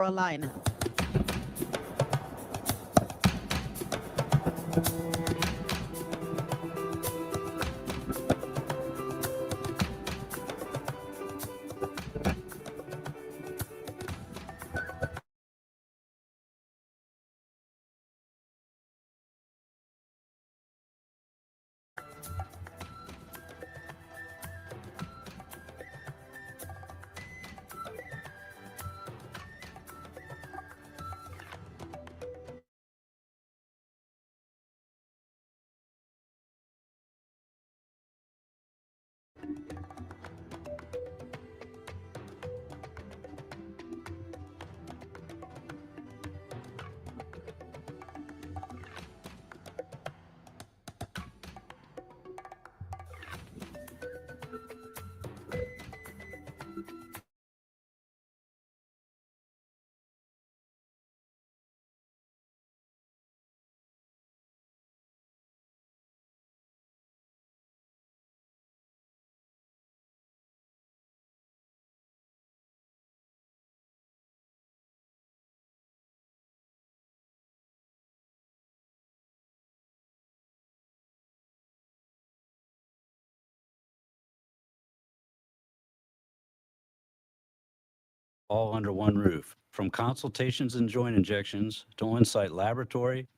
Carolina. All under one roof, from consultations and joint injections to on-site laboratory.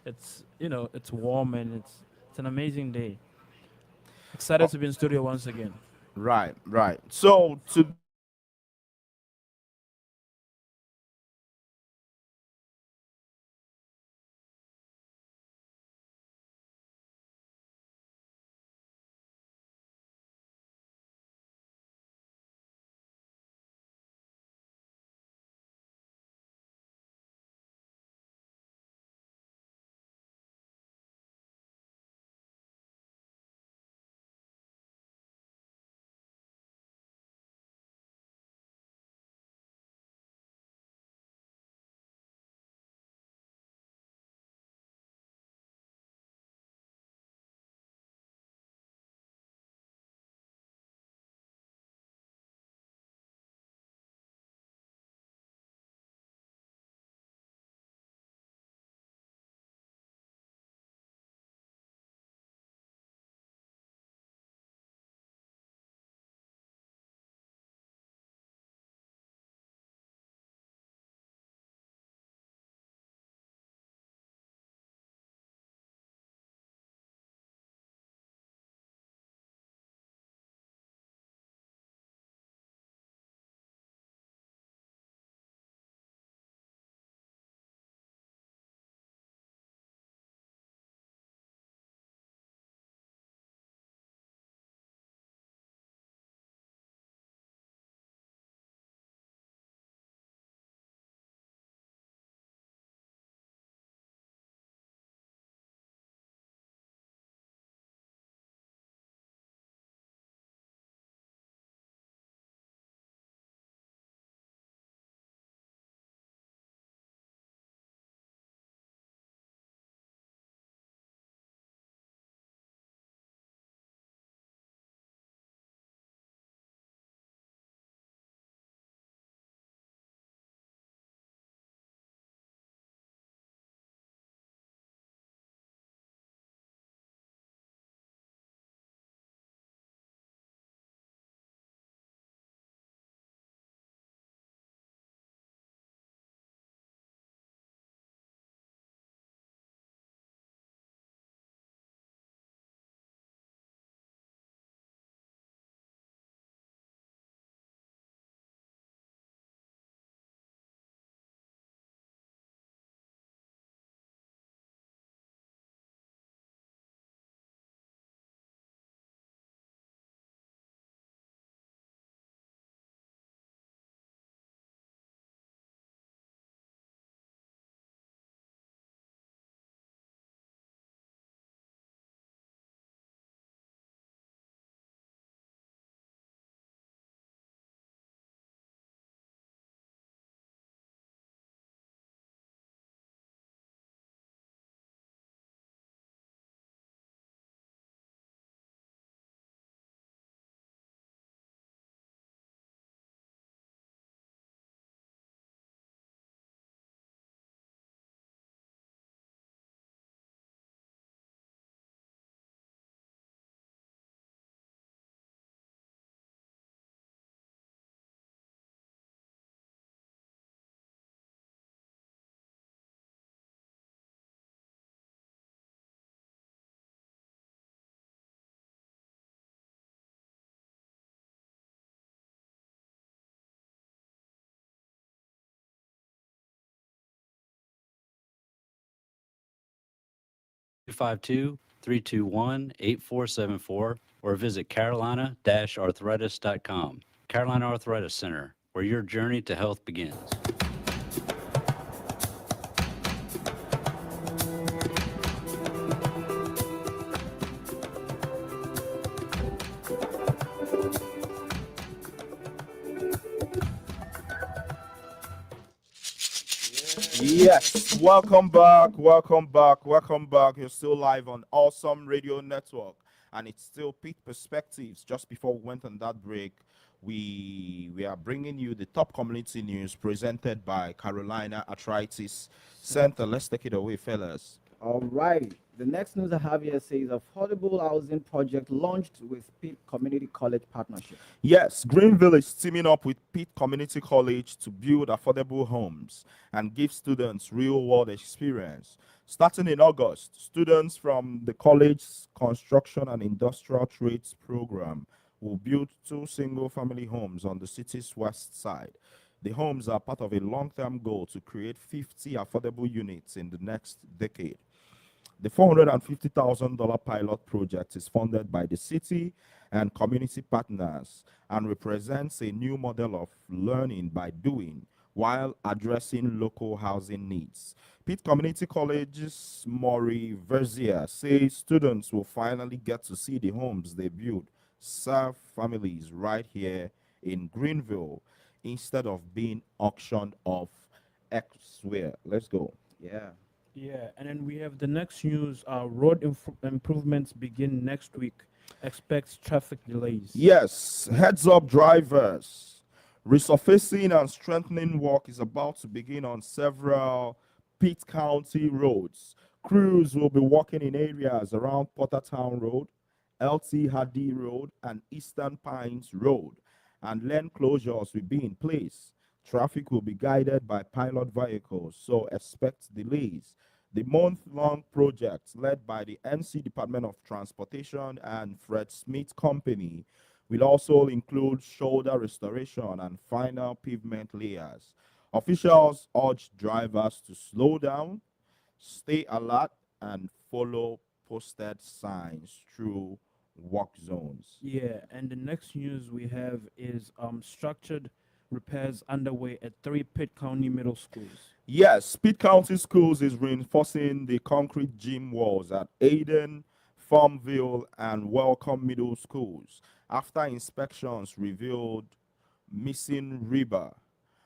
It's warm and it's an amazing day. Excited to be in studio once again. Right, right. So today we are talking about 252-321-8474 or visit carolina-arthritis.com. Carolina Arthritis Center, where your journey to health begins. Yes, welcome back, welcome back, welcome back. You're still live on Awesome Radio Network, and it's still Pitt Perspectives. Just before we went on that break, we are bringing you the top community news presented by Carolina Arthritis Center. Let's take it away, fellas. All right. The next news I have here says affordable housing project launched with Pitt Community College partnership. Yes, Greenville is teaming up with Pitt Community College to build affordable homes and give students real-world experience. Starting in August, students from the college's construction and industrial trades program will build two single-family homes on the city's west side. The homes are part of a long-term goal to create 50 affordable units in the next decade. The $450,000 pilot project is funded by the city and community partners and represents a new model of learning by doing while addressing local housing needs. Pitt Community College's Maury Verzier says students will finally get to see the homes they build serve families right here in Greenville instead of being auctioned off elsewhere. Let's go. Yeah. Yeah, and then we have the next news. Road improvements begin next week. Expects traffic delays. Yes, heads up, drivers. Resurfacing and strengthening work is about to begin on several Pitt County roads. Crews will be working in areas around Portertown Road, LT Hardy Road, and Eastern Pines Road, and lane closures will be in place. Traffic will be guided by pilot vehicles, so expect delays. The month-long project, led by the NC Department of Transportation and Fred Smith Company, will also include shoulder restoration and final pavement layers. Officials urge drivers to slow down, stay alert, and follow posted signs through work zones. Yeah, and the next news we have is structured repairs underway at three Pitt County middle schools. Yes, Pitt County Schools is reinforcing the concrete gym walls at Aden, Farmville, and Welcome Middle Schools after inspections revealed missing rebar,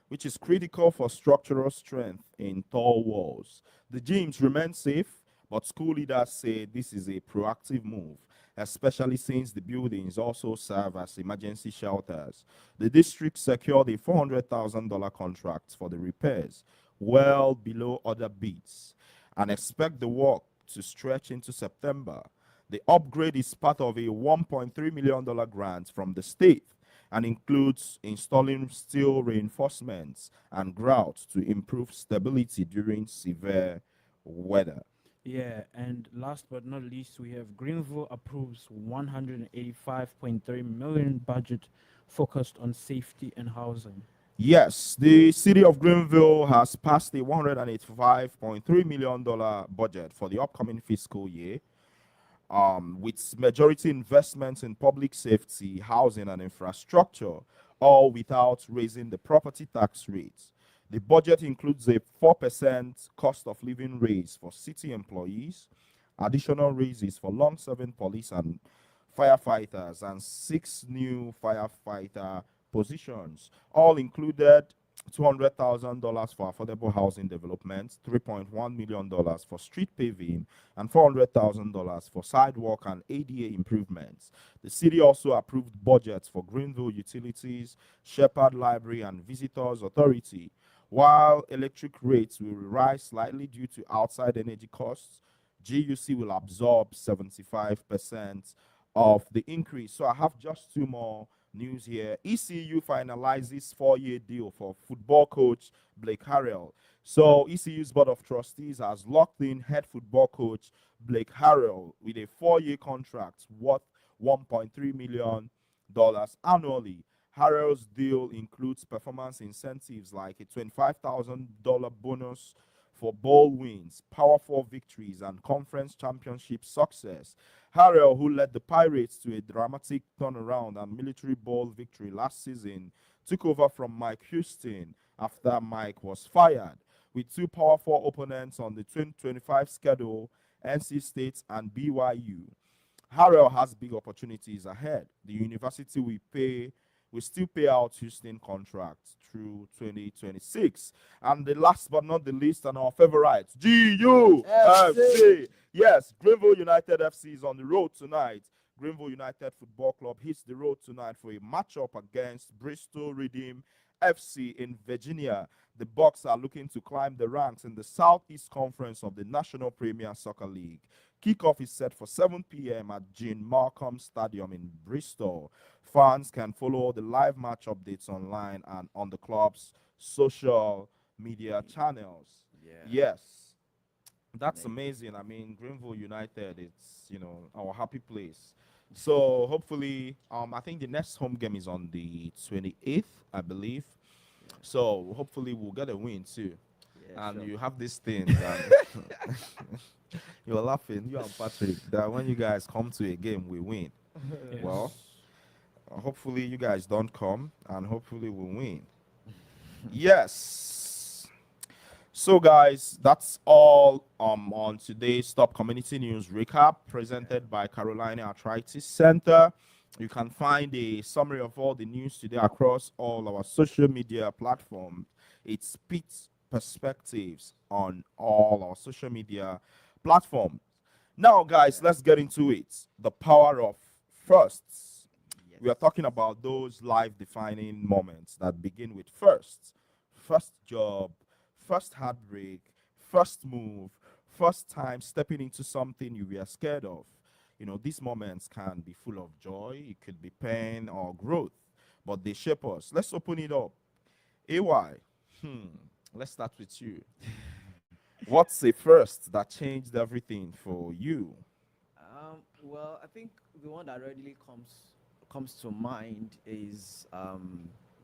which is critical for structural strength in tall walls. The gyms remain safe, but school leaders say this is a proactive move, especially since the buildings also serve as emergency shelters. The district secured a $400,000 contract for the repairs, well below other bids, and expect the work to stretch into September. The upgrade is part of a $1.3 million grant from the state and includes installing steel reinforcements and grouts to improve stability during severe weather. Yeah, and last but not least, we have Greenville approves 185.3 million budget focused on safety and housing. Yes, the city of Greenville has passed a $185.3 million budget for the upcoming fiscal year, with majority investments in public safety, housing, and infrastructure, all without raising the property tax rates. The budget includes a 4% cost of living raise for city employees, additional raises for long-serving police and firefighters, and 6 new firefighter positions, all included $200,000 for affordable housing development, $3.1 million for street paving, and $400,000 for sidewalk and ADA improvements. The city also approved budgets for Greenville Utilities, Shepherd Library, and Visitors Authority. While electric rates will rise slightly due to outside energy costs, GUC will absorb 75% of the increase. So I have just two more news here. ECU finalizes 4-year deal for football coach Blake Harrell. So ECU's board of trustees has locked in head football coach Blake Harrell with a 4-year contract worth $1.3 million annually. Harrell's deal includes performance incentives like a $25,000 bonus for bold wins, powerful victories, and conference championship success. Harrell, who led the Pirates to a dramatic turnaround and military ball victory last season, took over from Mike Houston after Mike was fired. With two powerful opponents on the 2025 schedule, NC State and BYU, Harrell has big opportunities ahead. The university will still pay out Houston contracts through 2026. And the last but not the least, and our favorite, GUFC. Yes, Greenville United FC is on the road tonight. Greenville United Football Club hits the road tonight for a matchup against Bristol Redeem FC in Virginia. The Bucks are looking to climb the ranks in the Southeast Conference of the National Premier Soccer League. Kickoff is set for 7 p.m. at Jean Markham Stadium in Bristol. Fans can follow the live match updates online and on the club's social media channels. Yes, that's amazing. I mean, Greenville United, it's, our happy place. So hopefully, I think the next home game is on the 28th, I believe. So hopefully we'll get a win too. And you have this thing that you're laughing, you and Patrick, that when you guys come to a game, we win. Yes. Well, hopefully you guys don't come, and hopefully we'll win. Yes. So guys, that's all on today's top community news recap presented by Carolina Arthritis Center. You can find a summary of all the news today across all our social media platforms. It's Pitt Perspectives on all our social media platforms. Now, guys, let's get into it. The power of firsts. We are talking about those life-defining moments that begin with first. First job, first heartbreak, first move, first time stepping into something you were scared of. These moments can be full of joy, it could be pain or growth, but they shape us. Let's open it up. AY, let's start with you. What's a first that changed everything for you? Well, I think the one that readily comes to mind is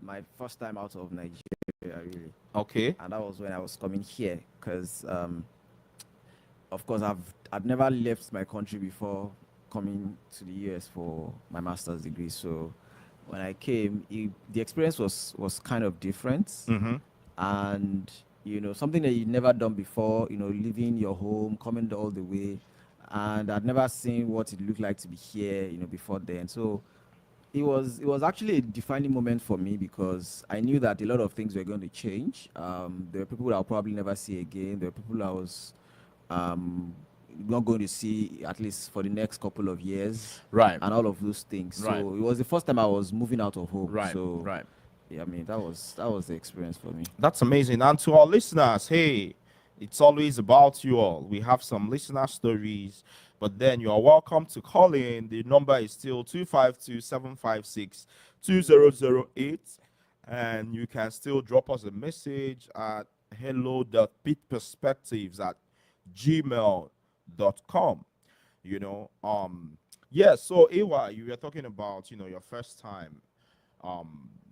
my first time out of Nigeria, really. Okay. And that was when I was coming here, because of course I've never left my country before coming to the US for my master's degree. So when I came, the experience was kind of different, Mm-hmm. and something that you'd never done before. Leaving your home, coming all the way, and I'd never seen what it looked like to be here. Before then, so it was actually a defining moment for me, because I knew that a lot of things were going to change. There were people that I'll probably never see again. There were people I was not going to see, at least for the next couple of years, Right. and all of those things. Right. So it was the first time I was moving out of home. Right. So Right. yeah, I mean that was the experience for me. That's amazing. And to our listeners, hey, it's always about you all. We have some listener stories, but then you are welcome to call in. The number is still 252-756-2008. And you can still drop us a message at hello.pitperspectives@gmail.com. So AY, you were talking about, your first time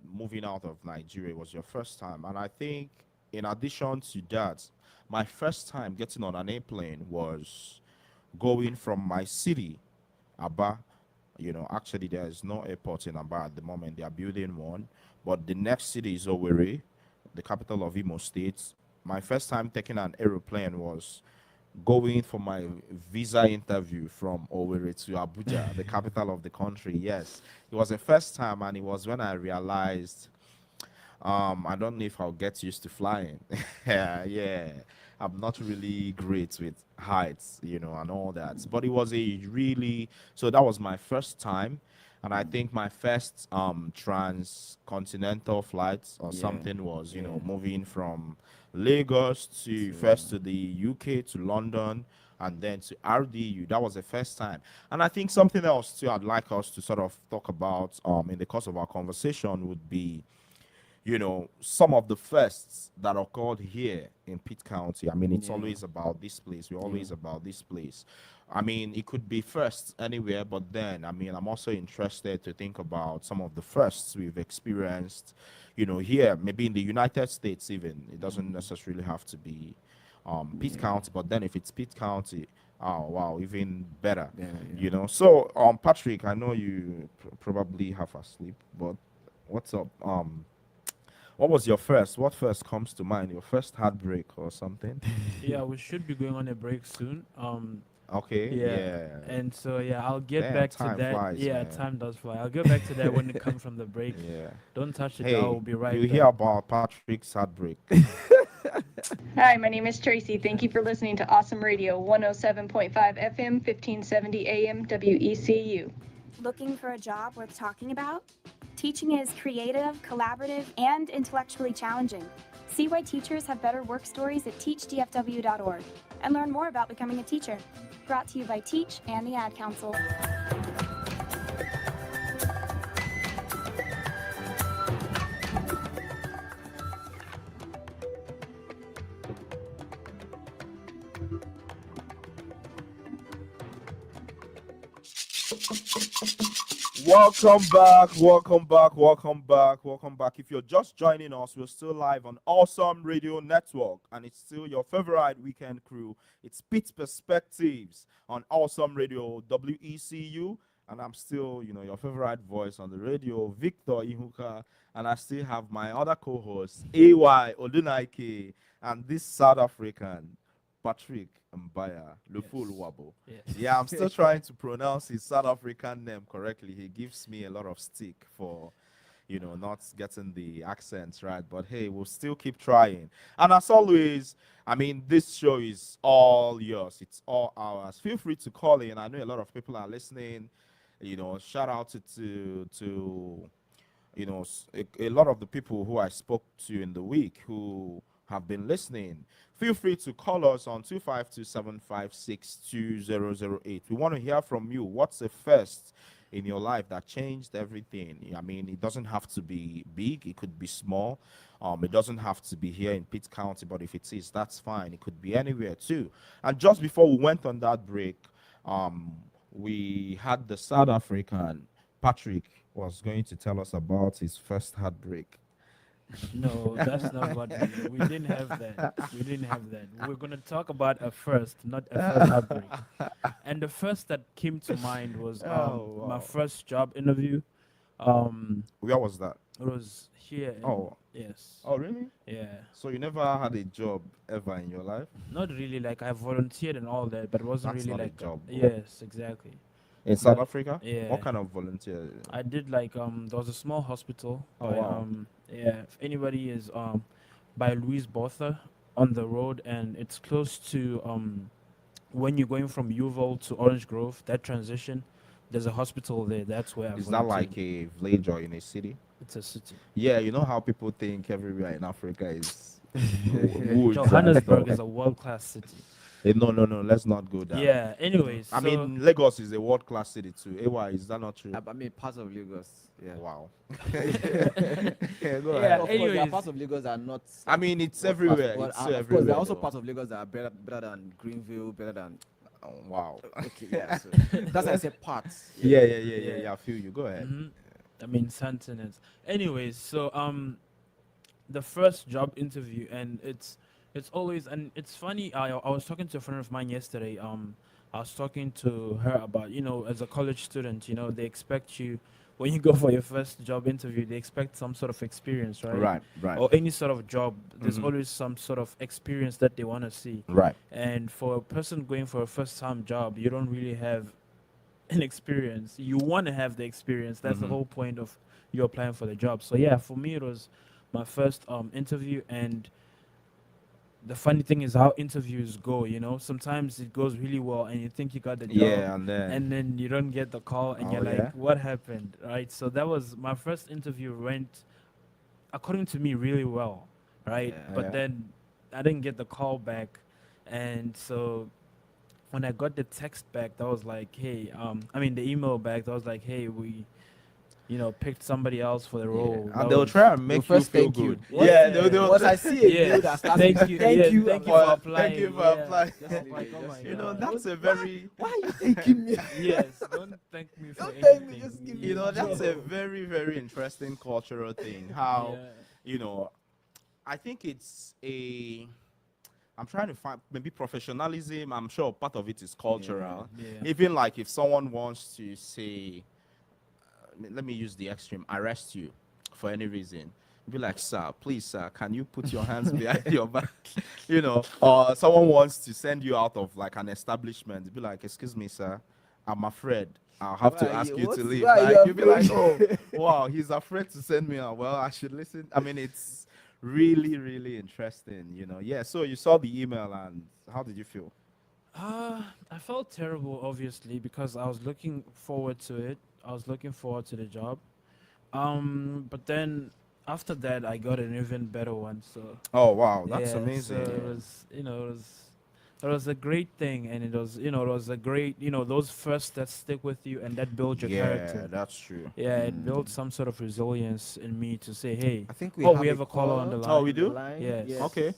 moving out of Nigeria. Was your first time. And I think in addition to that, my first time getting on an airplane was going from my city, Aba. Actually there is no airport in Aba at the moment. They are building one. But the next city is Owerri, the capital of Imo State. My first time taking an aeroplane was going for my visa interview from Owerri to Abuja, the capital of the country. Yes, it was the first time, and it was when I realized I don't know if I'll get used to flying. Yeah, I'm not really great with heights, and all that. But it was so that was my first time, and I think my first transcontinental flight or Yeah. something was, moving from Lagos to first to the UK to London and then to RDU. That was the first time. And I think something else too I'd like us to sort of talk about in the course of our conversation would be, some of the firsts that occurred here in Pitt County. I mean, it's Yeah. always about this place. We're always about this place. I mean, it could be first anywhere, but then, I mean, I'm also interested to think about some of the firsts we've experienced, here, maybe in the United States even. It doesn't necessarily have to be Pitt County, but then if it's Pitt County, oh wow, even better. Yeah, You know. So Patrick, I know you probably half asleep, but what's up? What was your first? What first comes to mind? Your first heartbreak or something? Yeah, we should be going on a break soon. Okay. Yeah. Yeah. And so yeah, I'll get Damn, back to time that. flies, Yeah, man. time does fly. I'll get back to that when it comes from the break. Yeah. Don't touch the dial. Hey, We'll be right you back. hear about Patrick's heartbreak? Hi, my name is Tracy. Thank you for listening to Awesome Radio 107.5 FM, 1570 AM, WECU. Looking for a job worth talking about? Teaching is creative, collaborative, and intellectually challenging. See why teachers have better work stories at teachdfw.org and learn more about becoming a teacher. Brought to you by Teach and the Ad Council. Welcome back, welcome back, welcome back, welcome back. If you're just joining us, we're still live on Awesome Radio Network, and it's still your favorite weekend crew. It's Pitt Perspectives on Awesome Radio WECU, and I'm still, your favorite voice on the radio, Victor Ihuka, and I still have my other co-host, Odunaike, and this South African, Patrick Mbaya, Luful Wabo. Yes. Yeah, I'm still trying to pronounce his South African name correctly. He gives me a lot of stick for, not getting the accents right. But hey, we'll still keep trying. And as always, I mean, this show is all yours. It's all ours. Feel free to call in. I know a lot of people are listening. Shout out to a lot of the people who I spoke to in the week who have been listening. Feel free to call us on 252-756-2008. We want to hear from you. What's the first in your life that changed everything? I mean, it doesn't have to be big. It could be small. It doesn't have to be here in Pitt County, but if it is, that's fine. It could be anywhere too. And just before we went on that break, we had the South African. Patrick was going to tell us about his first heartbreak. No, that's not what we didn't have that. We didn't have that. We're gonna talk about a first, not a first heartbreak. And the first that came to mind was my wow. first job interview. Where was that? It was here. Yes. Oh, really? Yeah. So you never had a job ever in your life? Not really. Like I volunteered and all that, but it wasn't That's really not a like job. Yes, exactly. In South But- Africa? yeah. What kind of volunteer? I did like there was a small hospital. Oh, by, wow. Yeah. If anybody is by Louise Botha on the road, and it's close to when you're going from Uval to Orange Grove, that transition, there's a hospital there. That's where I Is that like volunteered. a village or in a city? It's a city. Yeah, you know how people think everywhere in Africa is woods and Johannesburg stuff. is a world-class city. No, let's not go there. Yeah. Anyways, I so- mean, Lagos is a world-class city too. AY, is that not true? I mean, parts of Lagos. Yeah. Wow. Yeah, go Yeah, ahead. of course, there are anyways. parts of Lagos that are not. I mean, it's world-class, everywhere. but, It's of course, everywhere. there are also though. parts of Lagos that are better than Greenville, better than. Oh, wow. Okay, yeah. So that's why I said parts. Yeah. Yeah. I feel you. Go ahead. Mhm. I mean, sentence. Anyways, so the first job interview, and it's always, and it's funny. I was talking to a friend of mine yesterday. I was talking to her about, as a college student, they expect you when you go for your first job interview, they expect some sort of experience, right? Right. Or any sort of job, there's Mhm. always some sort of experience that they want to see. Right. And for a person going for a first time job, you don't really have an experience. You want to have the experience. That's the Mhm. whole point of you applying for the job. So yeah, for me it was my first interview, and the funny thing is how interviews go, sometimes it goes really well and you think you got the job, Yeah, and then you don't get the call, and Oh, you're like, yeah? what happened, right? So that was my first interview, went according to me really well, right? Yeah. But Yeah. then I didn't get the call back, and so when I got the text back, that was like, hey, the email back, that was like, hey, we picked somebody else for the role. That and they'll was- try and make you first feel thank you. good. Once- Yeah, they'll Once I see a Yeah. bill that starts Thank with you, thank yeah, you, thank you I'm for like, applying. Thank you for yeah. applying. Just like, oh my You know, God. that's a very why are you thanking me? Yes, don't thank me for Don't thank me, anything. just give me you know, that's a job. very, very interesting cultural thing. How Yeah. I think it's I'm trying to find maybe professionalism. I'm sure part of it is cultural. Yeah. Even like if someone wants to say, let me use the extreme, arrest you for any reason, be like, sir, please, sir, can you put your hands behind your back? You know, or someone wants to send you out of like an establishment, be like, excuse me, sir, I'm afraid I'll have to Why ask you- you to what's- leave. why Like, you you'll be like, afraid? oh, wow, he's afraid to send me out. Well, I should listen. I mean, it's really, really interesting, you know. Yeah, so you saw the email, and how did you feel? I felt terrible, obviously, because I was looking forward to it. I was looking forward to the job. But then after that, I got an even better one. So Oh, wow, that's yeah, so amazing. it was, it was a great thing, and it was, it was a great, those first that stick with you and that build your Yeah, character. that's true. Yeah, it built some sort of resilience in me to say, hey, I think we oh, have we a have a caller on the line. Oh, we on the do? line. Yes. Okay.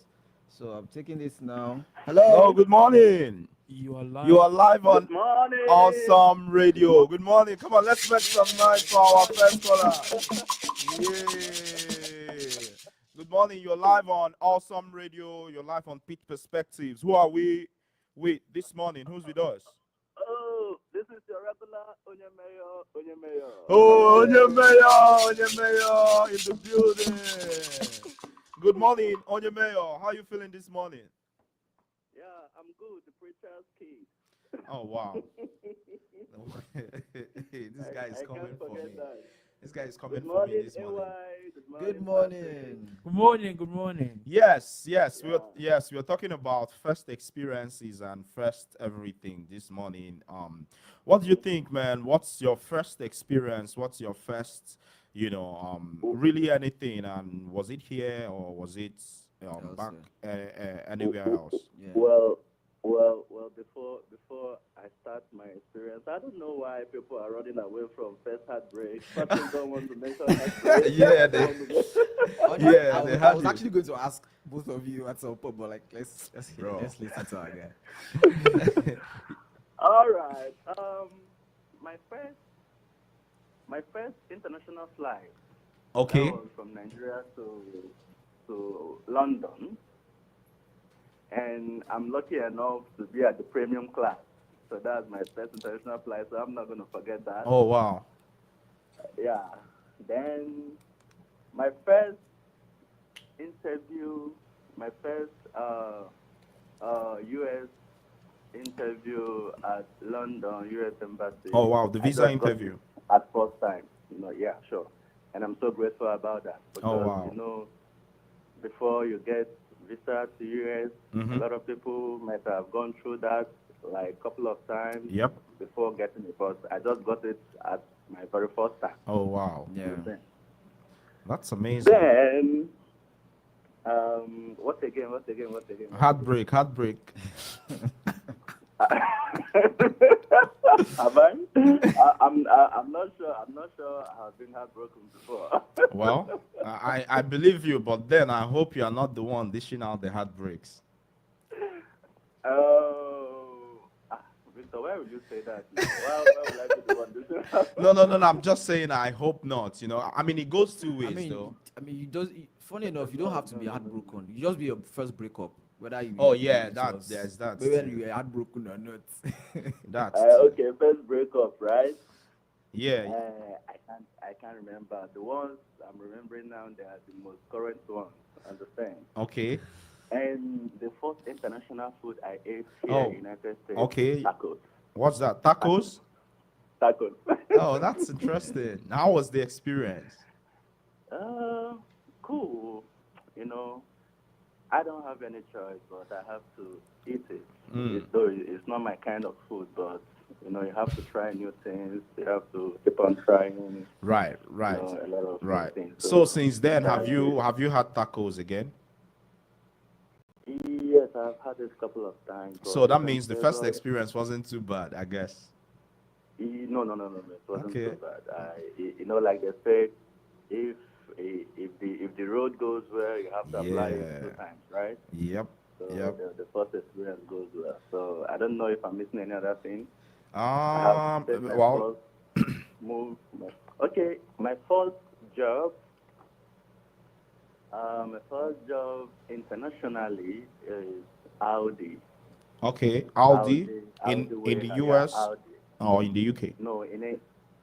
So I'm taking this now. Hello, Hello. good morning. You are live. You are live on Good morning. Awesome Radio. Good morning. Come on, let's make some noise for our first caller. Yeah. Good morning. You're live on Awesome Radio. You're live on Pitt Perspectives. Who are we with this morning? Who's with us? Oh, this is your regular Onyemeyo. Oh, Onyemeyo in the building. Good morning, Onyemeyo. How are you feeling this morning? Yeah, I'm good. The preacher's kid. Oh, wow. This guy is I coming can't for me. forget that. This guy is coming Good for me morning, this morning. AY. Good Patrick. morning. Good morning. Good morning. Yes, Yeah. we're talking about first experiences and first everything this morning. What do you think, man? What's your first experience? What's your first, really anything? And was it here or was it back anywhere else? Yeah. Well. Before I start my experience, I don't know why people are running away from first heartbreak. Patrick don't want to mention heartbreak. Yeah, they- Yeah, I they was, had I was you. actually going to ask both of you at some point, but like let's Bro. listen to our guy. All right. My first international flight. Okay. That was from Nigeria to London, and I'm lucky enough to be at the premium class. So that's my first international flight. So I'm not gonna forget that. Oh, wow. Yeah. Then my first interview, my first U.S. interview at London U.S. Embassy. Oh, wow. The I visa just got interview. it at first time. Yeah, sure. And I'm so grateful about that because wow. before you get visa to U.S., Mhm. a lot of people might have gone through that like a couple of times Yep. before getting it. But I just got it at my very first time. Oh, wow. Yeah. That's amazing. Then, what again? Heartbreak. Have I? I'm not sure. I'm not sure I've been heartbroken before. Well, I believe you, but then I hope you are not the one dishing out the heartbreaks. Oh, Victor, why would you say that? Why would I be the one dishing out? No. I'm just saying I hope not. I mean, it goes two ways, though. Funny enough, you don't have to be heartbroken. You just be your first breakup, whether you. Oh, yeah, it that- was- there's that Whether too. you were heartbroken or not. That's Okay, first breakup, right? yeah. I can't remember. The ones I'm remembering now, they are the most current ones. Understand? Okay. And the first international food I ate here Oh, in the United States, okay. tacos. What's that? Tacos? Tacos. Oh, that's interesting. How was the experience? Cool. I don't have any choice, but I have to eat it. Though it's not my kind of food, but you have to try new things. You have to keep on trying. Right. A lot of Right. things. So since then, have you had tacos again? Yes, I've had it a couple of times. but So that you means the can first never- experience wasn't too bad, I guess. No. It wasn't Okay. so bad. Like they said, if the road goes well, you have to apply it 2 Yeah. times, right? Yep. So Yep. the first experience goes well. So I don't know if I'm missing any other thing. I have to take my Well, first move. Okay, my first job. My first job internationally is Audi. Okay, Aldi Audi in the warehouse. Yeah, US Audi. or in the UK? No, in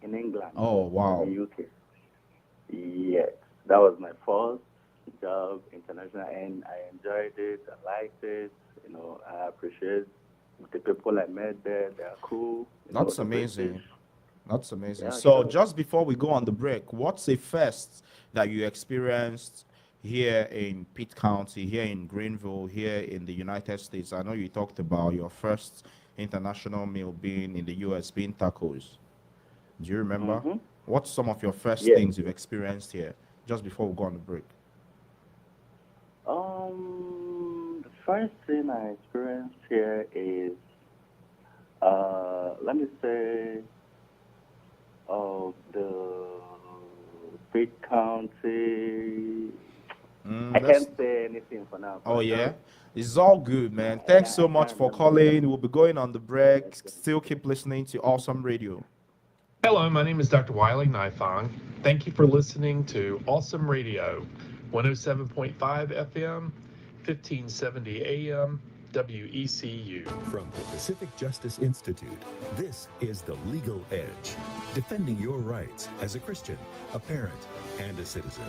England, Oh, in the wow. UK. Yes, that was my first job international, and I enjoyed it. I liked it. I appreciate the people I met there. They are cool. That's The British. amazing. That's amazing. Yeah, So, sure. just before we go on the break, what's a first that you experienced here in Pitt County, here in Greenville, here in the United States? I know you talked about your first international meal being in the US, being tacos. Do you remember? Mm-hmm. What's some of your first Yes. things you've experienced here just before we go on the break? The first thing I experienced here is, let me say, the Pitt County. I Let's can't say anything for now. Oh For yeah, sure. it's all good, man. Thanks so I much can't for remember. calling. We'll be going on the break. Still keep listening to Awesome Radio. Hello, my name is Dr. Wiley Nifong. Thank you for listening to Awesome Radio, 107.5 FM, 1570 AM, WECU. From the Pacific Justice Institute, this is The Legal Edge, defending your rights as a Christian, a parent, and a citizen.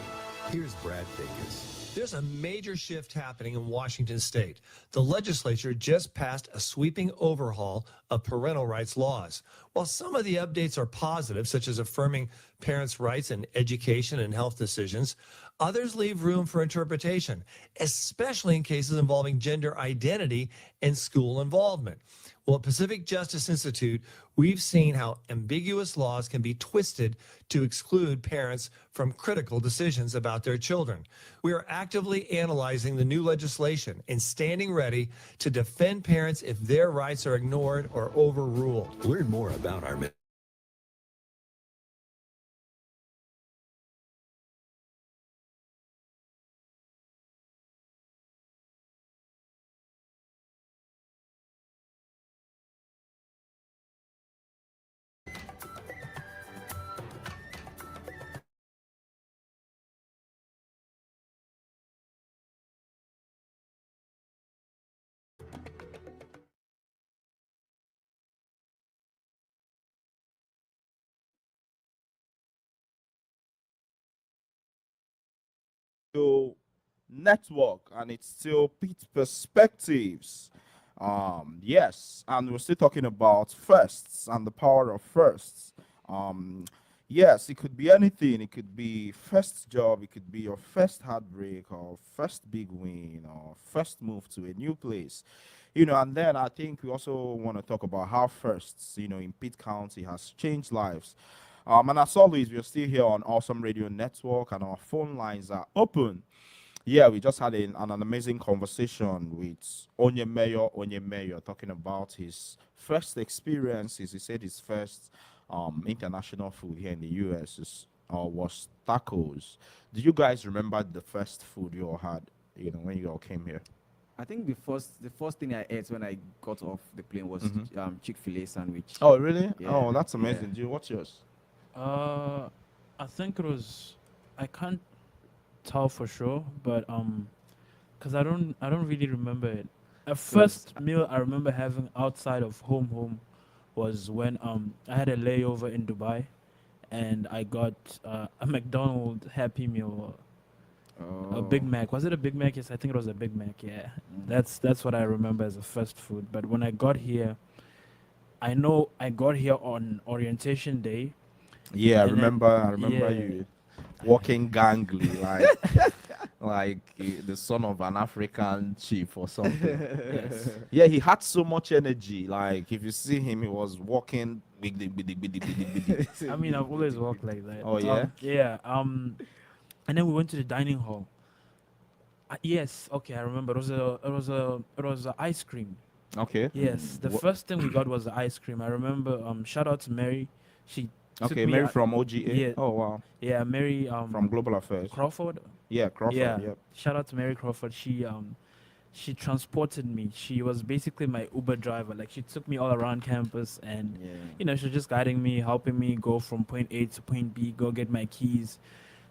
Here's Brad Dacus. There's a major shift happening in Washington state. The legislature just passed a sweeping overhaul of parental rights laws. While some of the updates are positive, such as affirming parents' rights in education and health decisions, others leave room for interpretation, especially in cases involving gender identity and school involvement. Well, at Pacific Justice Institute, we've seen how ambiguous laws can be twisted to exclude parents from critical decisions about their children. We are actively analyzing the new legislation and standing ready to defend parents if their rights are ignored or overruled. Learn more about our To network, and it's still Pete Perspectives. Yes, and we're still talking about firsts and the power of firsts. Um, yes, it could be anything. It could be first job, it could be your first heartbreak, or first big win, or first move to a new place. And then I think we also want to talk about how firsts, in Pitt County has changed lives. And as always, we're still here on Awesome Radio Network, and our phone lines are open. Yeah, we just had an amazing conversation with Onye Mayor talking about his first experiences. He said his first international food here in the US was tacos. Do you guys remember the first food you all had, when you all came here? I think the first thing I ate when I got off the plane was Chick-fil-A sandwich. Oh, really? Yeah, Oh, that's yeah. amazing. Do you what's yours? I think it was. I can't tell for sure, but cause I don't really remember it. A first meal I remember having outside of home was when I had a layover in Dubai, and I got a McDonald's Happy Meal, a Big Oh. Mac. Was it a Big Mac? Yes, I think it was a Big Mac. Yeah, that's what I remember as a first food. But when I got here, I know I got here on orientation day, Yeah, I and then remember yeah, you walking gangly like the son of an African chief or something. yes. Yeah, he had so much energy. Like if you see him, he was walking big, big. I mean, I've always walked like that. Oh yeah. Yeah. And then we went to the dining hall. Yes. Okay, I remember. It was a ice cream. Okay. Yes. The Wha- first thing we got was the ice cream. I remember. Shout out to Mary. She took Okay, me Mary out- from OGA. Yeah. Oh wow. Yeah, Mary. From Global Affairs. Crawford. Yeah, Crawford. Yeah. Yep. Shout out to Mary Crawford. She transported me. She was basically my Uber driver. Like she took me all around campus, and Yeah. she was just guiding me, helping me go from point A to point B, go get my keys.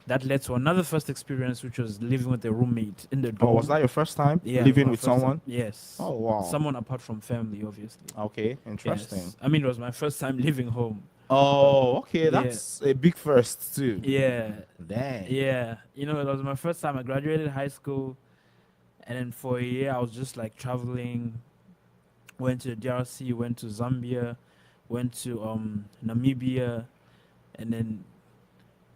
that led to another first experience, which was living with a roommate in the Oh, dorm. was that your first time Yeah, it was living my with first time. someone? Yes. Oh, wow. Someone apart from family, obviously. Okay, interesting. Yes. I mean, it was my first time leaving home. Oh, okay, Yeah. that's a big first too. Yeah. Dang. Yeah. You know, it was my first time. I graduated high school, and then for a year, I was just like traveling. Went to the DRC, went to Zambia, went to Namibia, and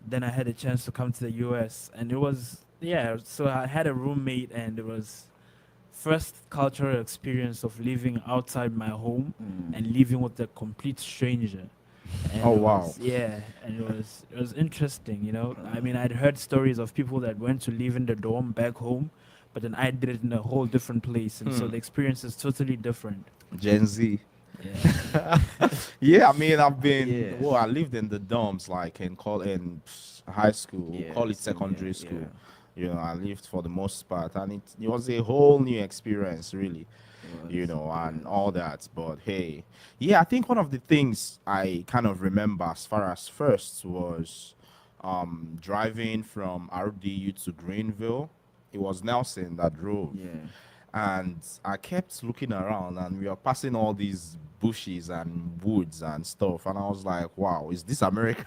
then I had a chance to come to the US, and it was, yeah. So I had a roommate, and it was first cultural experience of living outside my home and living with a complete stranger. And Oh, it wow. was, yeah, and it was interesting, you know. I mean, I'd heard stories of people that went to live in the dorm back home, but then I did it in a whole different place, and so the experience is totally different. Gen Z. Yeah. Yeah, I mean, I've been. Yeah. Well, I lived in the dorms, like in high school, Yeah, call it same here, secondary school. yeah. You know, I lived for the most part, and it was a whole new experience, really. You Was, know, yeah. and all that. But hey, yeah, I think one of the things I kind of remember as far as first was driving from RDU to Greenville. It was Nelson that drove. Yeah. And I kept looking around, and we were passing all these bushes and woods and stuff, and I was like, wow, is this America?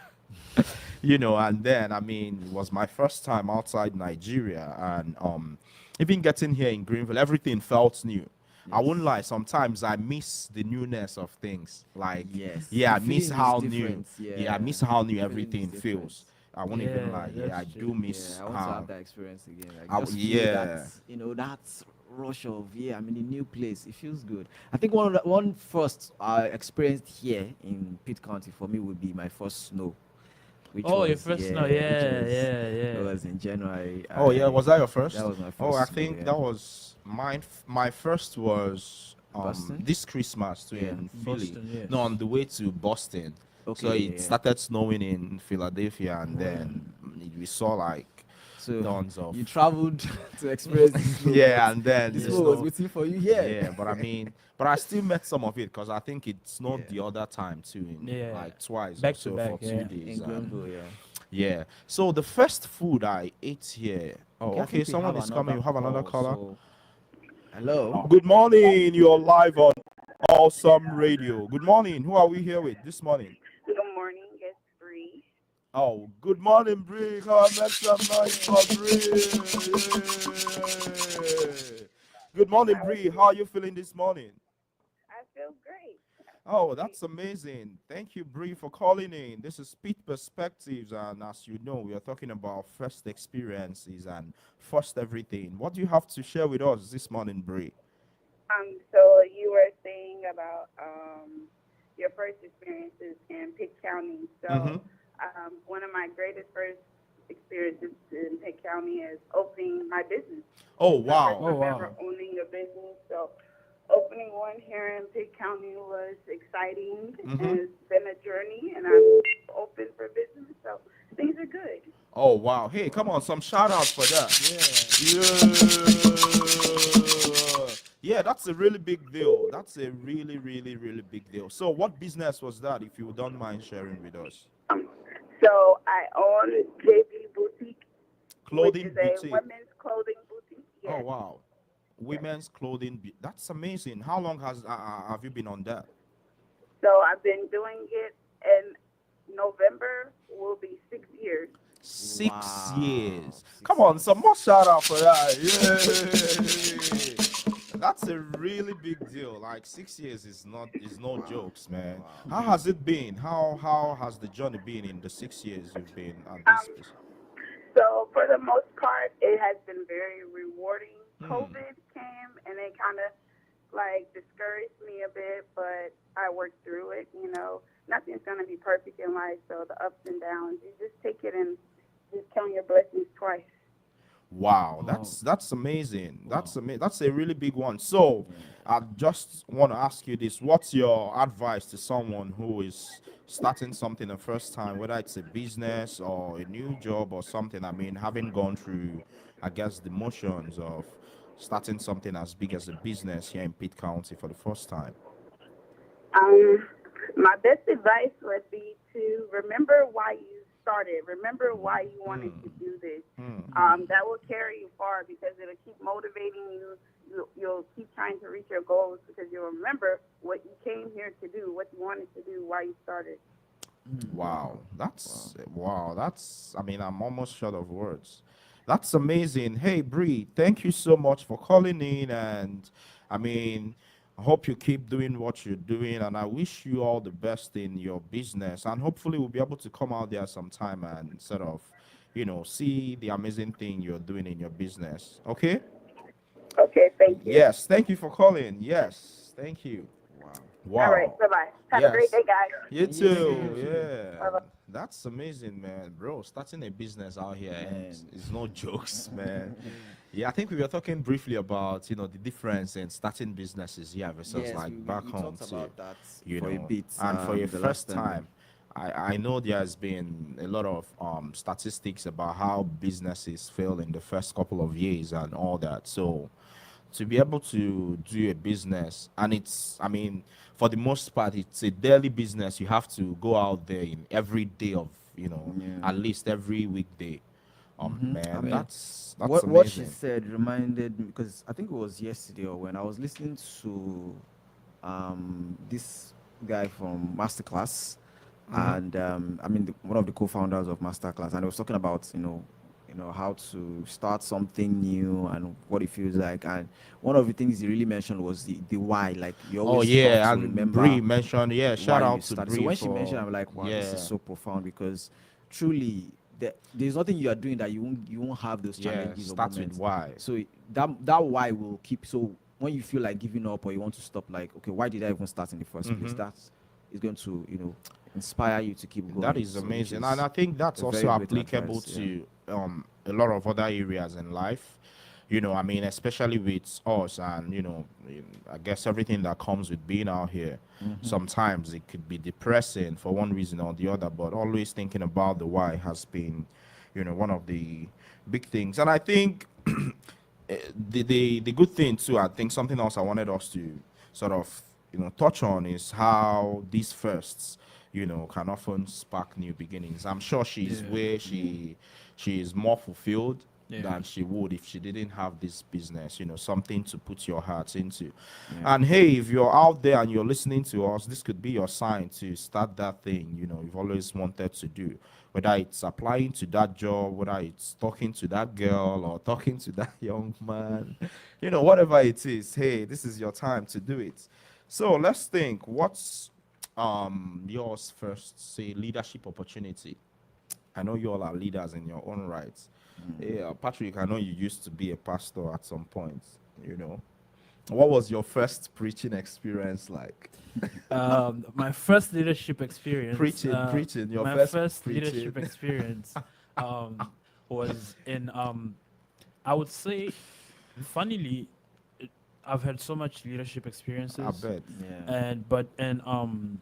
You know. And then, I mean, it was my first time outside Nigeria, and even getting here in Greenville, everything felt new. I Yes. wouldn't lie, sometimes I miss the newness of things, like, Yes. yeah, I The miss feeling is how new, different, yeah, I miss yeah. how new The feeling is everything different. feels. I won't even Yeah, lie, yeah, I that's do true. miss Yeah, I want to how, have that experience again. Like I, just feel yeah. that, that rush of, yeah, I'm in a new place. It feels good. I think one first I experienced here in Pitt County for me would be my first snow, which Oh, your was, first yeah, snow, which yeah, was yeah, it yeah. was in January. Oh yeah, was that your first? That was my Oh, first I snow, think yeah. that was mine. My first was Boston? this Christmas too Yeah. in Philly. Boston, yes. No, on the way to Boston. Okay, So yeah, it yeah. started snowing in Philadelphia, and then we saw like So tons of you traveled to experience the snow. yeah, but and then the the snow was snow. waiting for you here. Yeah, but I mean, but I still met some of it because I think it snowed Yeah. the other time too, in Yeah. like twice Back or to so back, for 2 yeah. days. In Greenville, yeah. Yeah. So the first food I ate here. Oh, Okay, I okay. think we Someone have is coming. You have another call, caller. so hello. Good morning. You're live on Awesome Radio. Good morning. Who are we here with this morning? Good morning, it's Bree. Oh, good morning, Bree. Come on, make some noise for Bree. Good morning, Bree. How are you feeling this morning? I feel great. Oh, that's amazing. Thank you, Bree, for calling in. This is Pete Perspectives, and as you know, we are talking about first experiences and first everything. What do you have to share with us this morning, Bree? So you were saying about your first experiences in Pitt County. So one of my greatest first experiences in Pitt County is opening my business. Oh, I wow. first remember owning a business. So opening one here in Pitt County was exciting. And it's been a journey, and I'm open for business. So things are good. Oh, wow. Hey, come on, some shout outs for that. Yeah, that's a really big deal. That's a really, really, really big deal. So, what business was that, if you don't mind sharing with us? So I own JB Boutique, Clothing which is boutique. a women's clothing boutique. Yes. Oh, wow. Women's clothing. That's amazing. How long have you been on that? So I've been doing it in November will be 6 years. 6 Wow. years. 6 Come on, years. some more shout out for that. Yeah. That's a really big deal. Like 6 years is no jokes, man. Wow. How has it been? How has the journey been in the 6 years you've been at this place? So for the most part, it has been very rewarding. COVID came and it kind of like discouraged me a bit, but I worked through it. You know, nothing's gonna be perfect in life, so the ups and downs, you just take it and just count your blessings twice. Wow, that's amazing. That's amazing. That's a really big one. So, I just want to ask you this: what's your advice to someone who is starting something the first time, whether it's a business or a new job or something? I mean, having gone through, I guess, the motions of starting something as big as a business here in Pitt County for the first time. My best advice would be to remember why you started. Remember why you wanted to do this. That will carry you far because it'll keep motivating you. You'll keep trying to reach your goals because you'll remember what you came here to do, what you wanted to do, why you started. Wow, that's. I mean, I'm almost short of words. That's amazing. Hey, Bree, thank you so much for calling in, and I mean, I hope you keep doing what you're doing, and I wish you all the best in your business, and hopefully we'll be able to come out there sometime and sort of, see the amazing thing you're doing in your business. Okay? Okay, thank you. Yes, thank you for calling. Yes, thank you. All right, Wow. bye-bye. Have a great day, guys. You You too. too. Yeah. That's amazing, man. Bro, starting a business out here is no jokes, man. Yeah, I think we were talking briefly about, the difference in starting businesses here versus Yes, like we back home talked too. about that You for a know, bit. and for your the first last time. time, I know there's been a lot of statistics about how businesses fail in the first couple of years and all that. So to be able to do a business, and it's, I mean, for the most part it's a daily business. You have to go out there in every day of, Yeah. at least every weekday. I Man, mean, that's what she amazing. said reminded me because I think it was yesterday or when I was listening to this guy from Masterclass, and I mean one of the co-founders of Masterclass, and he was talking about how to start something new and what it feels like, and one of the things he really mentioned was the why. Like you Oh always have yeah, to and remember Bree mentioned, yeah, why shout you out to started. So Bree when she mentioned, for, I'm like, wow, this is yeah, so profound because truly there's nothing you are doing that you won't have those yeah, challenges or starts with moments. why. So that why will keep. So when you feel like giving up or you want to stop, like, okay, why did I even start in the first place? That is going to inspire you to keep going. That is So, which amazing, is and I think that's a also very great applicable advice. Yeah. to a lot of other areas in life. I mean, especially with us, and I guess everything that comes with being out here. Sometimes it could be depressing for one reason or the other, but always thinking about the why has been, one of the big things. And I think the good thing too, I think something else I wanted us to sort of touch on is how these firsts can often spark new beginnings. I'm sure she's Yeah. where she is more fulfilled Yeah. than she would if she didn't have this business, something to put your heart into. Yeah. And hey, if you're out there and you're listening to us, this could be your sign to start that thing you've always wanted to do, whether it's applying to that job, whether it's talking to that girl or talking to that young man, whatever it is. Hey, this is your time to do it. So let's think, what's yours first, say, leadership opportunity? I know you all are leaders in your own rights. Yeah, Patrick, I know you used to be a pastor at some point. What was your first preaching experience like? My first leadership experience. Preaching, your my first leadership preaching. experience was in I would say, funnily, I've had so much leadership experiences. I bet. Yeah. And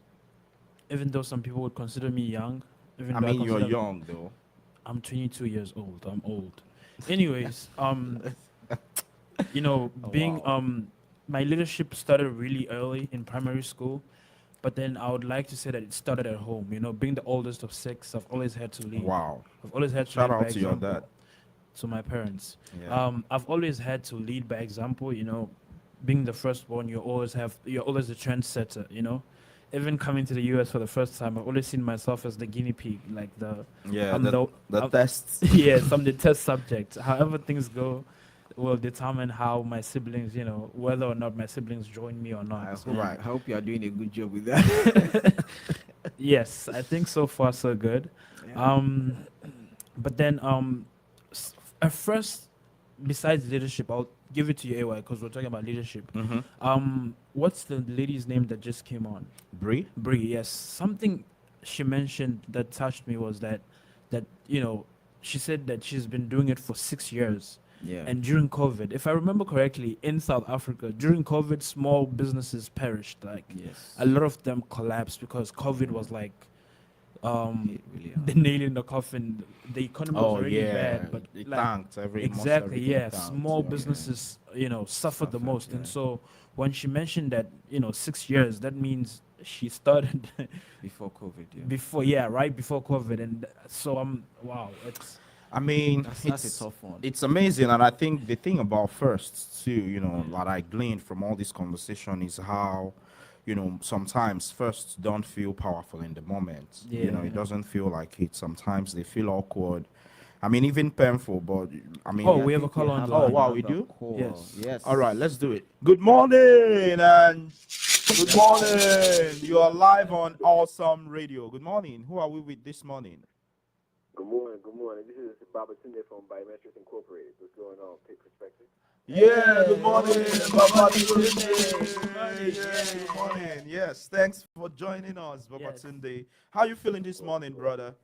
even though some people would consider me young, even I though mean, you're consider young though. I'm 22 years old. I'm old. Anyways, being wow. my leadership started really early in primary school, but then I would like to say that it started at home. Being the oldest of six, I've always had to lead. Wow. I've always had to Shout lead by out to your example dad. to my parents. Yeah. I've always had to lead by example. Being the firstborn, you're always the trendsetter. Even coming to the US for the first time, I've always seen myself as the guinea pig, like Yeah, I'm the tests. yes, I'm the test subject. However things go will determine how my siblings, whether or not my siblings join me or not. I hope you are doing a good job with that. Yes, I think so far so good. Yeah. But then at first, besides leadership, I'll give it to you, AY, because we're talking about leadership. What's the lady's name that just came on? Bree? Bree, yes. Something she mentioned that touched me was that she said that she's been doing it for 6 years. Yeah. And during COVID, if I remember correctly, in South Africa, during COVID, small businesses perished. Like Yes. a lot of them collapsed because COVID was like Really the nail in the coffin. The economy was already bad, but it like, tanked almost exactly, everything yeah. tanked, Small yeah. businesses, suffered the Suffered, most. yeah. And so when she mentioned that, 6 years, that means she started Before COVID, yeah. right before COVID, and so wow, I mean, That's a tough one. it's amazing, and I think the thing about first too, that I gleaned from all this conversation is how, sometimes firsts don't feel powerful in the moment. It doesn't feel like it. Sometimes they feel awkward. I mean, even painful, but I mean, Oh, I we have a think we call on have the line. Oh, wow, we another do? call. Yes. Yes. all right, let's do it. Good morning, and good morning. You are live on Awesome Radio. Good morning. Who are we with this morning? Good morning, good morning. This is Baba Tunde from Biometrics Incorporated. What's going on, Pitt Perspective? Yeah, good morning, Baba Good Tunde. morning. Yeah, good morning. Yes, thanks for joining us, Baba Yes. Tunde. How you feeling this morning, brother?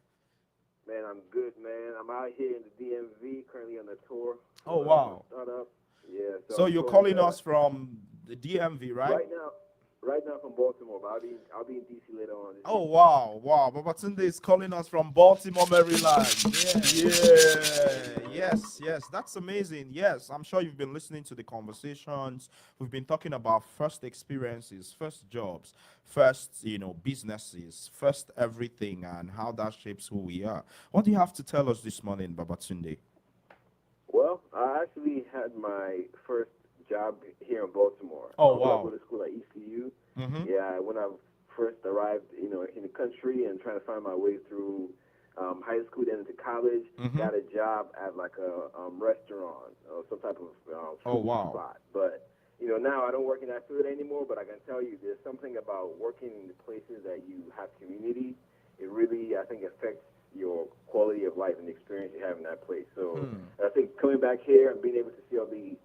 Man, I'm good, man. I'm out here in the DMV, currently on a tour. Oh, wow. Startup. Yeah. So I'm you're touring, calling us from the DMV, right? Right now from Baltimore, but I'll be in DC later on. Oh, wow. Baba Tunde is calling us from Baltimore, Maryland. Yes, that's amazing. Yes, I'm sure you've been listening to the conversations. We've been talking about first experiences, first jobs, first, businesses, first everything, and how that shapes who we are. What do you have to tell us this morning, Baba Tunde? Well, I actually had my first job here in Baltimore. Oh, When wow. I go to school at ECU. Mm-hmm. Yeah, when I first arrived, in the country and trying to find my way through high school, then into college, got a job at like a restaurant or some type of food spot. But now I don't work in that field anymore. But I can tell you, there's something about working in the places that you have community. It really, I think, affects your quality of life and the experience you have in that place. So I think coming back here and being able to see all the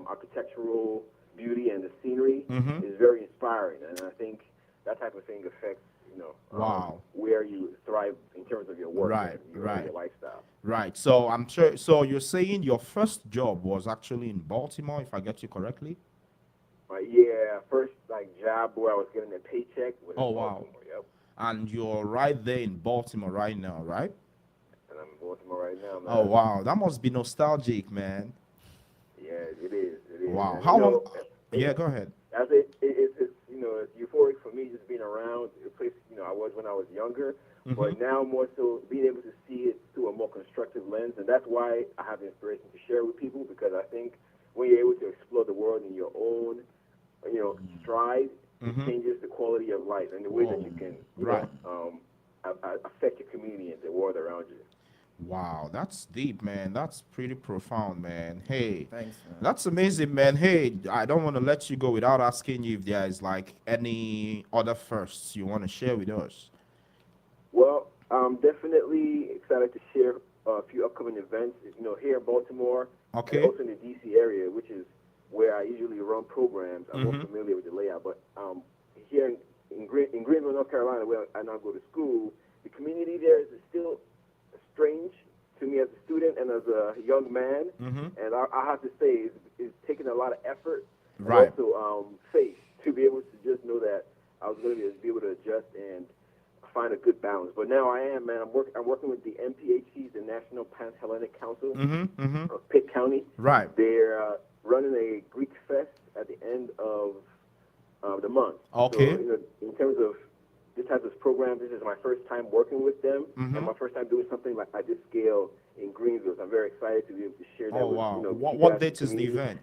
architectural beauty and the scenery is very inspiring, and I think that type of thing affects where you thrive in terms of your work, and your lifestyle. Right. So I'm sure. So you're saying your first job was actually in Baltimore, if I get you correctly? Yeah, first job where I was getting a paycheck was in Baltimore. Yep. And you're right there in Baltimore right now, right? And I'm in Baltimore right now, man. Oh, wow. That must be nostalgic, man. Yeah, it is. Wow. And, How long? Yeah, go ahead. It's euphoric for me just being around a place I was when I was younger, but now more so being able to see it through a more constructive lens, and that's why I have the inspiration to share with people, because I think when you're able to explore the world in your own stride, it changes the quality of life and the way that you can affect your community and the world around you. Wow, that's deep, man. That's pretty profound, man. Hey, Thanks, man. that's amazing, man. Hey, I don't want to let you go without asking you if there is any other firsts you want to share with us. Well, I'm definitely excited to share a few upcoming events, here in Baltimore, Okay. and also in the DC area, which is where I usually run programs. I'm more familiar with the layout, but here in Greenville, North Carolina, where I now go to school, the community there is still strange to me as a student and as a young man, and I have to say it's taken a lot of effort and also faith to be able to just know that I was going to be able to adjust and find a good balance. But now I am, man. I'm working with the MPHCs, the National Pan-Hellenic Council of Pitt County. Right. They're running a Greek fest at the end of the month. Okay. So, in terms of this type of program, this is my first time working with them, and my first time doing something like at this scale in Greenville. So I'm very excited to be able to share that with wow. with What you guys date in is the community. event?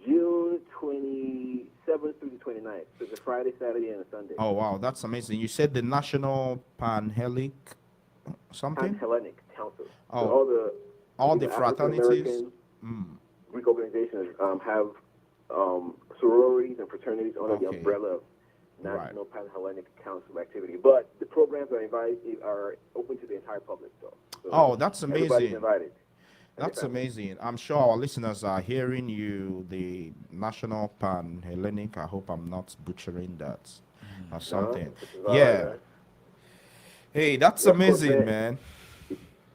June 27th through the 29th. So it's a Friday, Saturday, and a Sunday. Oh, wow. That's amazing. You said the National Pan-Hellenic something? Pan-Hellenic Council. Oh. So all the African fraternities? American Greek organizations have sororities and fraternities under the umbrella of National Pan-Hellenic Council activity. But the programs are open to the entire public, though. So that's everybody's amazing. invited. That's amazing. I'm sure our listeners are hearing you, the National Pan-Hellenic. I hope I'm not butchering that or something. Yeah. Hey, that's amazing, man.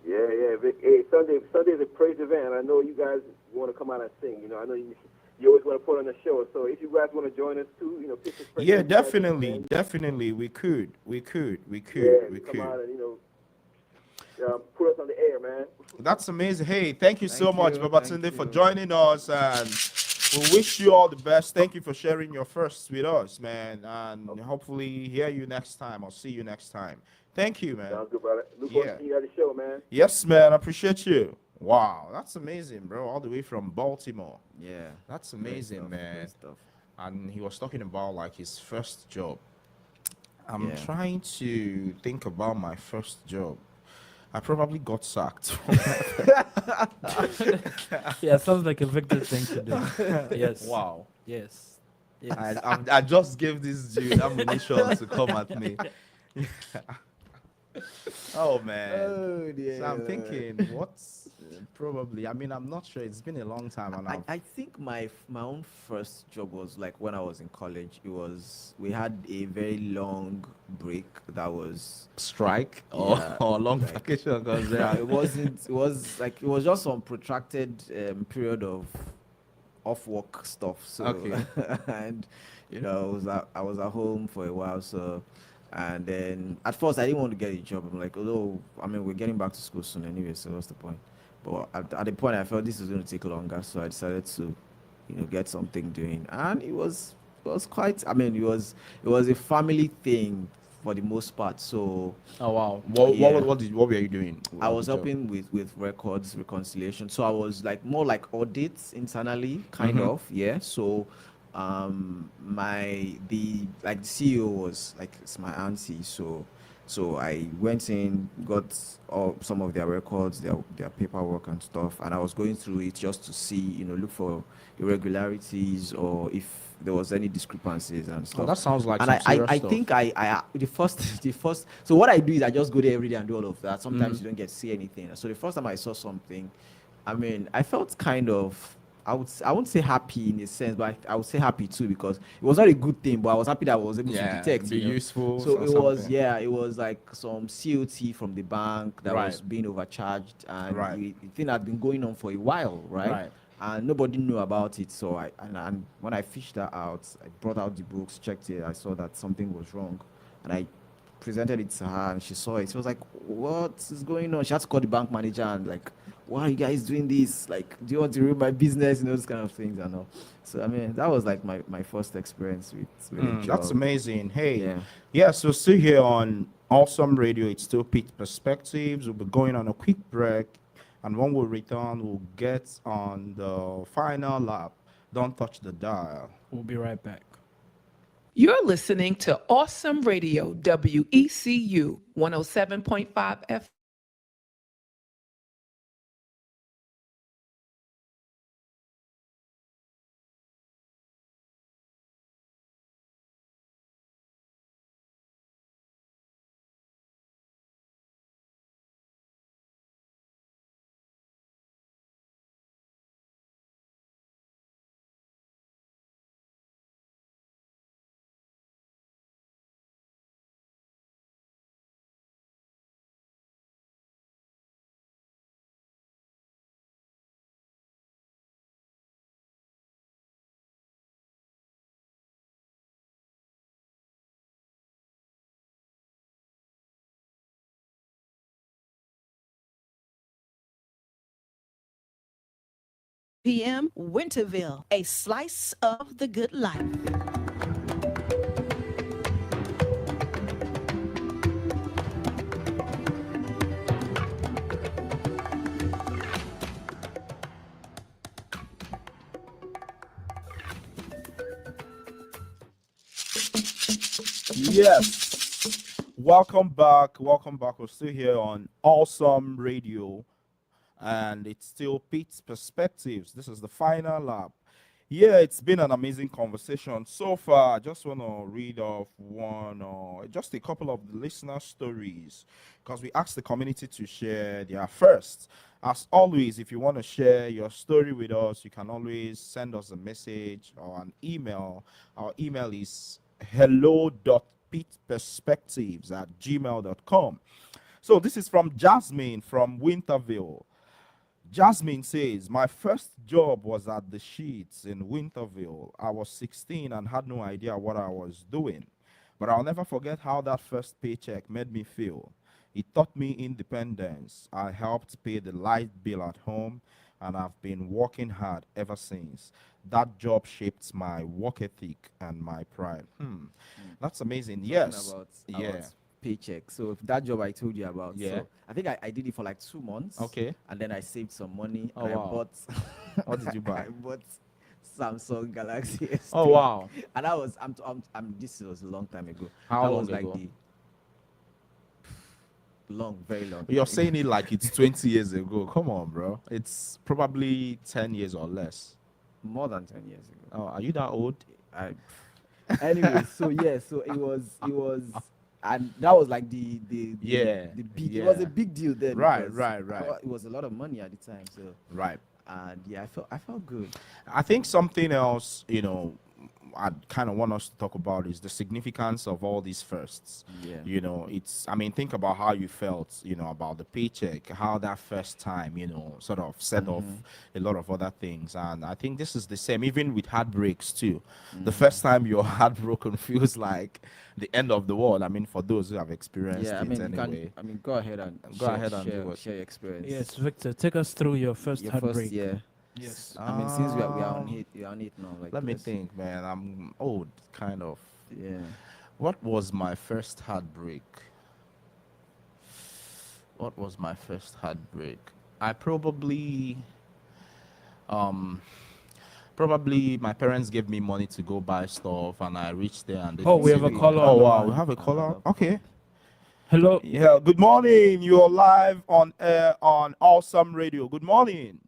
Yeah. Hey, Sunday is a praise event, and I know you guys want to come out and sing. I know you always want to put on a show. So if you guys want to join us too, Yeah, definitely. We could. Come out and put us on the air, man. That's amazing. Hey, thank you so much, Baba Tunde, for joining us. And We wish you all the best. Thank you for sharing your first with us, man. And hopefully hear you next time or see you next time. Thank you, man. Sounds good, brother. Look forward to seeing you at the show, man. Yes, man. I appreciate you. Wow, that's amazing, bro. All the way from Baltimore. Yeah. That's Great amazing, stuff, man. great stuff. And he was talking about like his first job. I'm Yeah. trying to think about my first job. I probably got sacked. Yeah, sounds like a Victor thing to do. Yes. Wow. Yes. Yes. I just gave this dude ammunition to come at me. Oh man. Oh dear. So I'm thinking, what's probably? I mean, I'm not sure. It's been a long time, and I think my own first job was like when I was in college. We had a very long break that was strike or, yeah, or long like, vacation because yeah, it was just some protracted period of off work stuff. So Okay. and I was at home for a while. So and then at first I didn't want to get a job. I'm like, although I mean we're getting back to school soon anyway, so what's the point? But at the point I felt this was going to take longer, so I decided to get something doing, and it was quite. I mean, it was a family thing for the most part. So Oh wow. Yeah. What were you doing? I was the job? helping with records reconciliation. So I was like more like audits internally, kind Mhm. of, yeah. So the CEO was like it's my auntie. So I went in, got all some of their records, their paperwork and stuff, and I was going through it just to see, look for irregularities or if there was any discrepancies and Oh, stuff. that sounds like And some I serious I stuff. think I the first the first so what I do is I just go there every day and do all of that. Sometimes Mhm. you don't get to see anything. So the first time I saw something, I mean, I felt kind of I won't say happy in a sense, but I would say happy too because it was not a good thing, but I was happy that I was able to Yeah, detect. be useful So or it was something. yeah, it was like some COT from the bank that was Right. being overcharged, and Right. the thing had been going on for a while, right? Right. And nobody knew about it. So and when I fished that out, I brought out the books, checked it, I saw that something was wrong, and I presented it to her, and she saw it. She was like, "What is going on?" She had to call the bank manager and like, "Why are you guys doing this? Like, do you want to ruin my business?" Those kind of things and all. So I mean, that was like my first experience with a That's job. amazing. Hey, Yeah. yeah, so still here on Awesome Radio, it's still Pitt Perspectives. We'll be going on a quick break, and when we return, we'll get on the final lap. Don't touch the dial. We'll be right back. You're listening to Awesome Radio, WECU 107.5 FM. PM Winterville, a slice of the good life. Yes. Welcome back. Welcome back. We're still here on Awesome Radio, and it's still Pete's Perspectives. This is the final lap. Yeah, it's been an amazing conversation so far. I just want to read off one or just a couple of the listener stories because we asked the community to share their first. As always, if you want to share your story with us, you can always send us a message or an email. Our email is hello.pitperspectives@gmail.com. So this is from Jasmine from Winterville. Jasmine says, my first job was at the Sheets in Winterville. I was 16 and had no idea what I was doing. But I'll never forget how that first paycheck made me feel. It taught me independence. I helped pay the light bill at home, and I've been working hard ever since. That job shaped my work ethic and my pride. That's amazing. Talking Yes. about Yeah. paycheck. So if that job I told you about, Yeah. so I think I did it for like 2 months. Okay. And then I saved some money. Oh, and wow. I bought What did you buy? I bought Samsung Galaxy S3. Oh, wow. And that was this was a long time ago. How that long was like ago? very long. You're time saying it like it's 20 years ago. Come on, bro. It's probably 10 years or less. more than 10 years ago. Oh, are you that old? Anyway, so yeah, so it was, and that was like the big. It was yeah. a big deal then. Right, because right. It was a lot of money at the time. So Right. and yeah, I felt good. I think something else, I kind of want us to talk about is the significance of all these firsts. Yeah. I mean, think about how you felt, about the paycheck, how that first time, sort of set off a lot of other things. And I think this is the same, even with heartbreaks too. The first time you're heartbroken feels like the end of the world. I mean, for those who have experienced Yeah, I it mean, anyway. go ahead and share your experience. Yes, Victor, take us through your first Your heartbreak. first, yeah. Yes. I mean, since we are on it now. Like, Let me think, man. I'm old, kind of. Yeah. What was my first heartbreak? What was my first heartbreak? I probably my parents gave me money to go buy stuff, and I reached there and they Oh, we have a didn't- caller Oh on the wow, line. we have a caller. Okay. Hello. Yeah. Good morning. You're live on air on Awesome Radio. Good morning.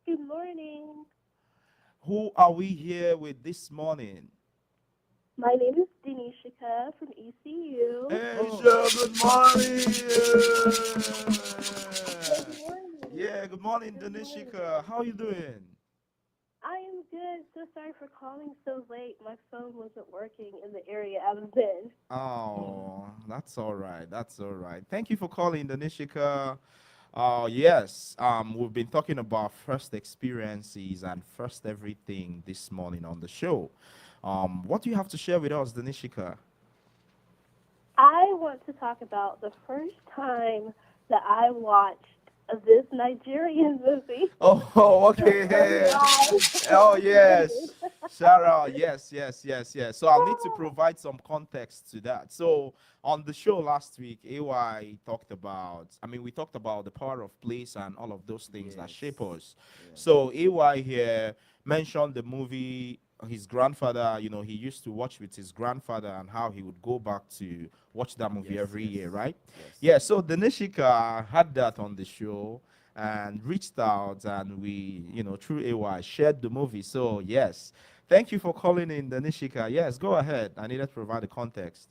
Good morning. Who are we here with this morning? My name is Denishika from ECU. Asia, good morning. Yeah, good morning, Danishika. How you doing? I am good. So sorry for calling so late. My phone wasn't working in the area I was in. Oh, that's all right. That's all right. Thank you for calling, Danishika. Yes, we've been talking about first experiences and first everything this morning on the show. What do you have to share with us, Danishika? I want to talk about the first time that I watched this Nigerian movie. Oh, okay. Oh, yes. Shout out. Yes. So I'll need to provide some context to that. So on the show last week, AY talked about, we talked about the power of place and all of those things that shape us. So AY here mentioned the movie his grandfather, he used to watch with his grandfather and how he would go back to watch that movie every year, right? Yeah, so Danishika had that on the show and reached out, and we, through AY, shared the movie. So, yes, thank you for calling in, Danishika. Yes, go ahead. I needed to provide the context.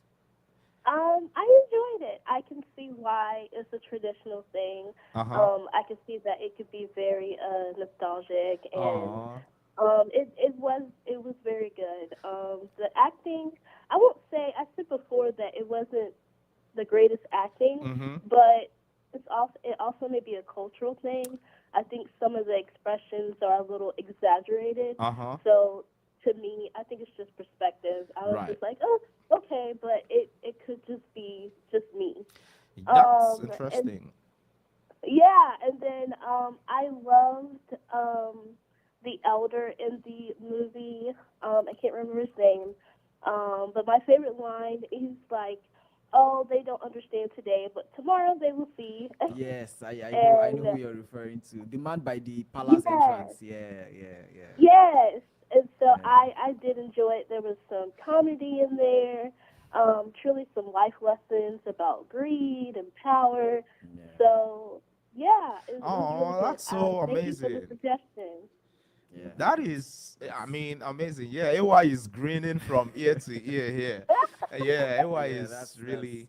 I enjoyed it. I can see why it's a traditional thing. I can see that it could be very nostalgic and it was very good. The acting, I won't say, I said before that it wasn't the greatest acting, but it also may be a cultural thing. I think some of the expressions are a little exaggerated. So to me, I think it's just perspective. I was just like, oh, okay, but it could just be just me. That's interesting. And then I loved the elder in the movie. I can't remember his name. But my favorite line is like, oh, they don't understand today, but tomorrow they will see. Yes, I know who you're referring to. The man by the palace entrance. Yeah. Yes. And so I did enjoy it. There was some comedy in there, truly some life lessons about greed and power. So, yeah. It was really good. That's so amazing. Thank you for the suggestion. Yeah. That is, amazing. Yeah, AY is grinning from ear to ear here. Yeah, AY is really.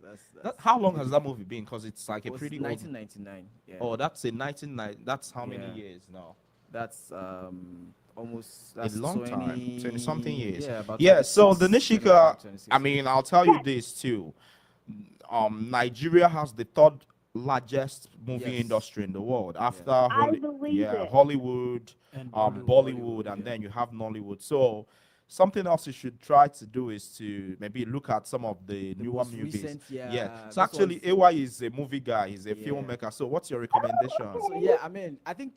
How long has that movie been? Because it's like a pretty 1999. Yeah. Oh, that's a 1990. That's how many years now? That's almost a long time, 20 something years. Yeah, about so the Nishika, 26. I'll tell you this too. Nigeria has the third largest movie industry in the world after Hollywood, and Bollywood, and then you have Nollywood. So something else you should try to do is to maybe look at some of the newer most movies. recent, So this actually, AY is a movie guy. He's a Yeah. filmmaker. So what's your recommendation? So yeah, I mean, I think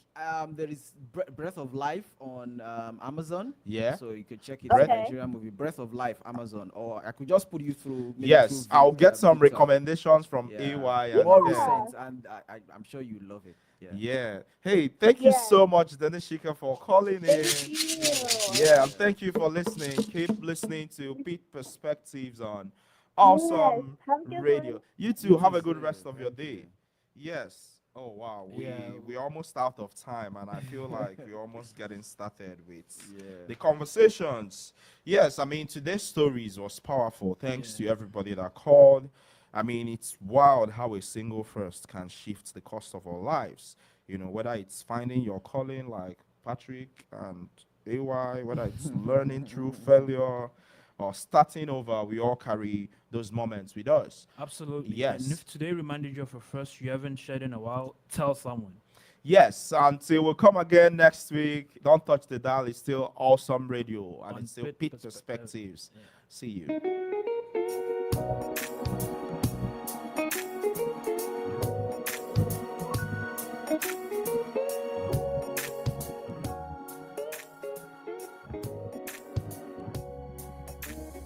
there is Breath of Life on Amazon. Yeah. So you could check it. Breath- It's a Nigerian movie, Breath of Life, Amazon. Or I could just put you through. maybe Yes, through I'll get some Victor. recommendations from Yeah. AY. And More then- recent, and I'm sure you love it. Yeah. Yeah. Hey, thank you so much, Danishika, for calling in. Yeah, and thank you for listening. Keep listening to Pitt Perspectives on Awesome Have a good Radio. one. You too. Have a good sir. rest of your Thank you. day. Yes. Oh wow, Yeah. we're almost out of time, and I feel like we're almost getting started with Yeah. the conversations. Yes, I mean today's stories was powerful. Thanks to everybody that called. I mean, it's wild how a single first can shift the course of our lives. You know, whether it's finding your calling like Patrick and AY, whether it's learning through failure or starting over, we all carry those moments with us. Absolutely. Yes. And if today reminded you of a first you haven't shared in a while, tell someone. Yes, until we'll come again next week. Don't touch the dial. It's still Awesome Radio, and On it's still Pitt Pitt Perspectives. Perspectives. Yeah. See you.